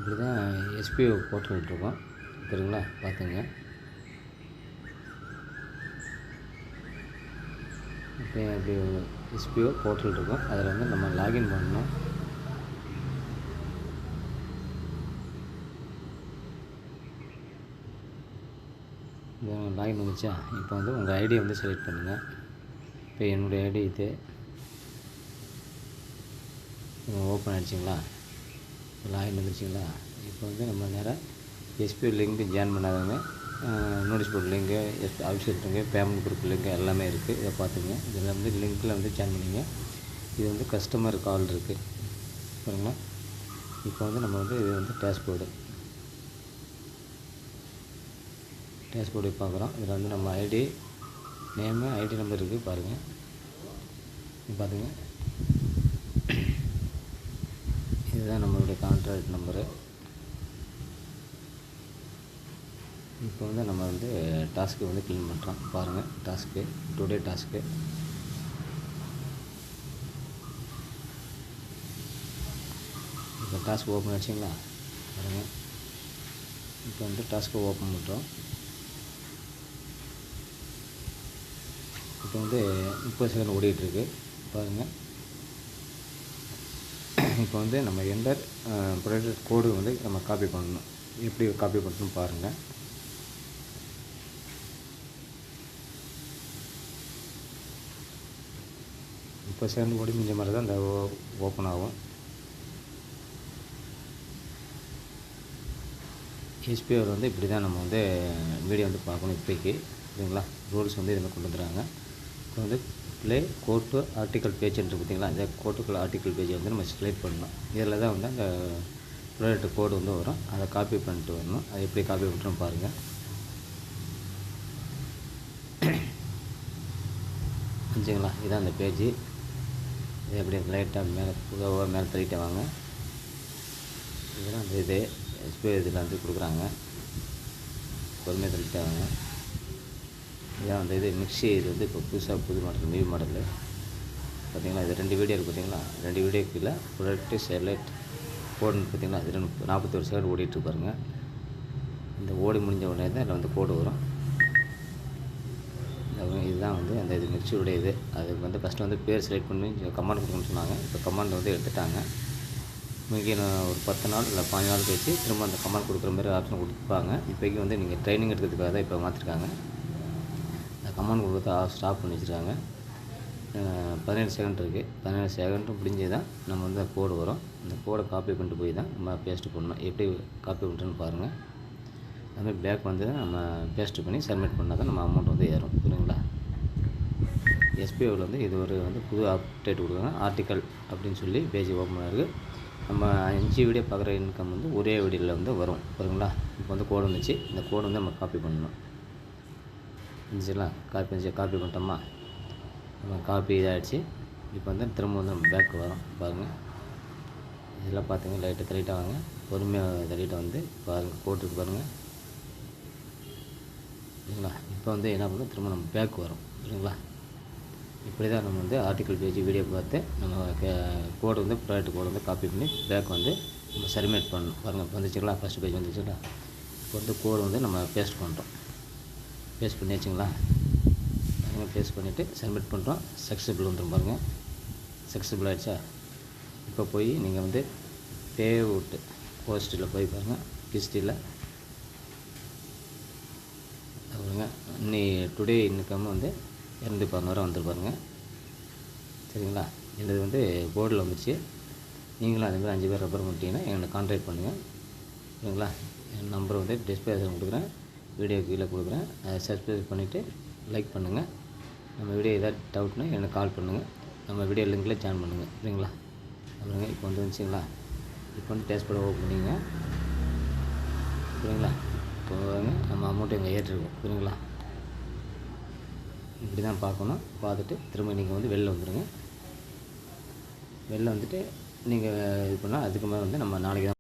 இப்படி தான் எஸ்பிஓ போட்டுக்கிட்டுருக்கோம். சரிங்களா, பார்த்துங்க. இப்போ அப்படி எஸ்பிஓ போட்டுருக்கோம். அதில் வந்து நம்ம லாகின் பண்ணணும். லாகின் வந்துச்சா? இப்போ வந்து உங்கள் ஐடியை வந்து செலக்ட் பண்ணுங்கள். இப்போ என்னுடைய ஐடி இது ஓப்பன் ஆகிடுச்சிங்களா? லாகின் வந்துருச்சிங்களா? இப்போ வந்து நம்ம நேராக எஸ்பிஓ லிங்க் ஜாயின் பண்ணாதவங்க notice board link, official link, payment group link எல்லாமே இருக்குது. இதை பார்த்துங்க. இதில் வந்து லிங்க்கில் வந்து ஜாயின் பண்ணிங்க. இது வந்து கஸ்டமர் கால் இருக்குது சரிங்களா. இப்போ வந்து நம்ம வந்து இது வந்து டேஷ்போர்டு பார்க்குறோம். இதில் வந்து நம்ம ஐடி நேமு, ஐடி நம்பர் இருக்குது பாருங்கள். பார்த்துங்க, இதுதான் நம்மளுடைய கான்ட்ராக்ட் நம்பரு. இப்போ வந்து நம்ம வந்து டாஸ்க்கு வந்து க்ளீன் பண்ணுறோம் பாருங்கள். டாஸ்க்கு டுடே டாஸ்க்கு இப்போ டாஸ்க் ஓப்பன் ஆச்சுங்களா பாருங்கள். இப்போ வந்து டாஸ்க்கு ஓப்பன் பண்ணுறோம். இப்போ வந்து 30 செகண்ட் ஓடிட்டுருக்கு பாருங்கள். இப்போ வந்து நம்ம என்டர் ப்ரொடக்ட் கோடு வந்து நம்ம காப்பி பண்ணணும். எப்படி காப்பி பண்ணணும் பாருங்கள். இப்போ செகண்ட் ஓடி முடிஞ்ச மாதிரி தான் இந்த ஓப்பன் ஆகும். எஸ்பிஓவில் வந்து இப்படி தான் நம்ம வந்து வீடியோ வந்து பார்க்கணும். இப்போக்கி சரிங்களா, ரூல்ஸ் வந்து இதில் கொண்டு வந்துடுறாங்க. இப்போ வந்து ப்ளே கோட்டு ஆர்டிக்கல் பேஜ்ன்ட்டு பார்த்தீங்களா, இந்த கோட்டுக்குள்ள ஆர்டிக்கல் பேஜை வந்து நம்ம செலக்ட் பண்ணணும். இதில் தான் வந்து அந்த ப்ராடக்ட் கோடு வந்து வரும். அதை காப்பி பண்ணிட்டு வரணும். அதை எப்படி காப்பி பண்ணுறோம் பாருங்கள். புரிஞ்சுங்களா, இதுதான் அந்த பேஜ். இது எப்படி லைட்டாக மேலே தள்ளிட்டே வாங்க. இதெல்லாம் அந்த இது எஸ்பிஐ இதில் வந்து கொடுக்குறாங்க. பொறுமையாக தள்ளிட்டே வாங்க. இதான் அந்த இது மிக்ஸி. இது வந்து இப்போ புது மாடல், நியூ மாடலு பார்த்தீங்களா. இது 2 வீடியோ இருக்குது பார்த்தீங்களா. 2 வீடியோக்கு இல்லை ப்ரொடக்ட்டு செலக்ட் கோடுன்னு பார்த்தீங்களா. இது 41 செகண்ட் ஓடிட்டு பாருங்க. இந்த ஓடி முடிஞ்ச உடனே தான் இதில் வந்து கோடு வரும். இதுதான் வந்து அந்த இது மிக்ஸியோடைய இது. அதுக்கு வந்து ஃபஸ்ட்டு வந்து பேர் செலக்ட் பண்ணி கமாண்ட் கொடுக்கணும்னு சொன்னாங்க. இப்போ கமாண்ட் வந்து எடுத்துட்டாங்க. மிக ஒரு 10 நாள் இல்லை 15 நாள் கழிச்சு திரும்ப அந்த கமாண்ட் கொடுக்குற மாதிரி ஆப்ஷன் கொடுப்பாங்க. இப்போக்கி வந்து நீங்கள் ட்ரைனிங் எடுக்கிறதுக்காக தான் இப்போ மாற்றிருக்காங்க. அந்த கமாண்ட் கொடுத்து ஸ்டாப் பண்ணி வச்சுருக்காங்க. 17 செகண்ட் இருக்குது. 17 செகண்ட் முடிஞ்சு தான் நம்ம வந்து கோடு வரும். அந்த கோடை காப்பி பண்ணிட்டு போய் தான் நம்ம பேஸ்ட் பண்ணணும். எப்படி காப்பி பண்ணுறேன்னு பாருங்கள். அதுமாதிரி பேக் வந்து நம்ம பேஸ்ட் பண்ணி சப்மிட் பண்ணால் தான் நம்ம அமௌண்ட் வந்து ஏறும். புரியுங்களா. எஸ்பிஓவில் வந்து இது ஒரு வந்து புது அப்டேட் கொடுக்குறாங்க. ஆர்டிக்கல் அப்படின்னு சொல்லி பேஜ் ஓப்பன் ஆகிருக்கு. நம்ம 5 வீடியோ பார்க்குற இன்கம் வந்து ஒரே வீடியோவில் வந்து வரும். புரியுங்களா. இப்போ வந்து கோடு வந்துச்சு. இந்த கோடு வந்து நம்ம காப்பி பண்ணணும். இருந்துச்சுங்களா. காப்பி பண்ணிட்டோமா. நம்ம காப்பி இதாகிடுச்சு. இப்போ வந்து திரும்ப வந்து நம்ம பேக்கு வரும் பாருங்கள். இதெல்லாம் பார்த்துங்க. லைட்டாக தள்ளிட்டு வாங்க. பொறுமையாக தள்ளிட்டு வந்து பாருங்கள். கோட்டுக்கு பாருங்கள் சரிங்களா. இப்போ வந்து என்ன பண்ணணும், திரும்ப நம்ம பேக் வரும். சரிங்களா. இப்படி தான் நம்ம வந்து ஆர்டிக்கல் பேஜ் வீடியோ பார்த்து நம்ம கோடு வந்து ப்ராடக்ட் கோடு வந்து காப்பி பண்ணி பேக் வந்து நம்ம சப்மிட் பண்ணணும். பாருங்கள் வந்துச்சுங்களா. First page வந்துச்சுங்களா. இப்போ வந்து கோடு வந்து நம்ம பேஸ்ட் பண்ணுறோம். பேஸ்ட் பண்ணியாச்சுங்களா. பாருங்கள். பேஸ்ட் பண்ணிவிட்டு சப்மிட் பண்ணுறோம். சக்ஸஸ்ஃபுல் வந்துடும் பாருங்கள். சக்ஸஸ்ஃபுல் ஆகிடுச்சா. இப்போ போய் நீங்கள் வந்து பே அவுட் போஸ்ட்டில் போய் பாருங்கள். ஹிஸ்ட்ரியில் பாருங்க. டுடே இன்கம் வந்து 214 வந்துருப்பாருங்க. சரிங்களா. இது வந்து போர்டில் வந்துச்சு. நீங்களும் அதேமாதிரி 5 பேர் ரெஃபர் பண்ணிட்டீங்கன்னா என்னை கான்டாக்ட் பண்ணுங்கள். சரிங்களா. என் நம்பர் வந்து டிஸ்பிளேஷன் கொடுக்குறேன், வீடியோ கீழே கொடுக்குறேன். அதை சப்ஸ்கிரைப் பண்ணிவிட்டு லைக் பண்ணுங்கள். நம்ம வீடியோ ஏதாவது டவுட்னா எனக்கு கால் பண்ணுங்கள். நம்ம வீடியோ லிங்கில் ஜாயின் பண்ணுங்கள். சரிங்களா. அப்புறங்க இப்போ வந்து வந்துச்சுங்களா. இப்போ வந்து டேஷ்போர்ட் ஓப்பன் பண்ணிங்க. சரிங்களா. இப்போ நம்ம அமௌண்ட்டு இங்கே ஏற்றிருக்கோம். சரிங்களா. இப்படி தான் பார்க்கணும். பார்த்துட்டு திரும்ப நீங்கள் வந்து வெளில வந்துடுங்க. வெளில வந்துட்டு நீங்கள் இது பண்ணால் அதுக்கு மேலே வந்து நம்ம நாளைக்கு தான்